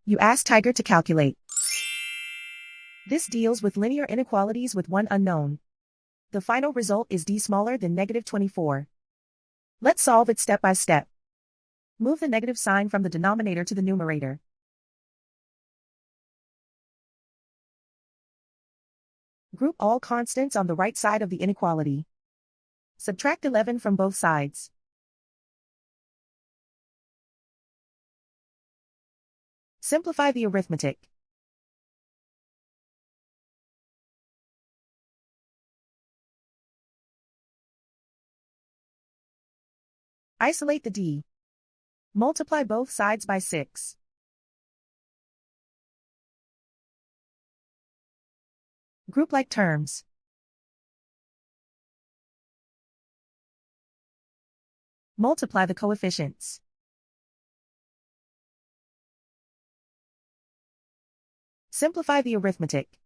You ask Tiger to calculate. This deals with linear inequalities with one unknown. The final result is d smaller than -24. Let's solve it step by step. Move the negative sign from the denominator to the numerator. Group all constants on the right side of the inequality. Subtract 11 from both sides. Simplify the arithmetic. Isolate the d. Multiply both sides by 6. Group like terms. Multiply the coefficients. Simplify the arithmetic.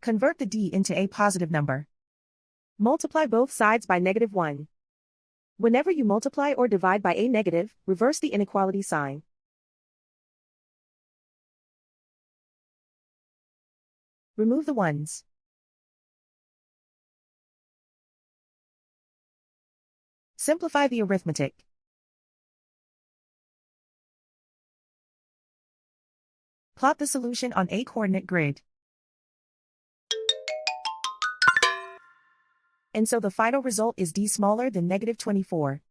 Convert the d into a positive number. Multiply both sides by -1. Whenever you multiply or divide by a negative, reverse the inequality sign. Remove the ones. Simplify the arithmetic. Plot the solution on a coordinate grid. And so the final result is d smaller than -24.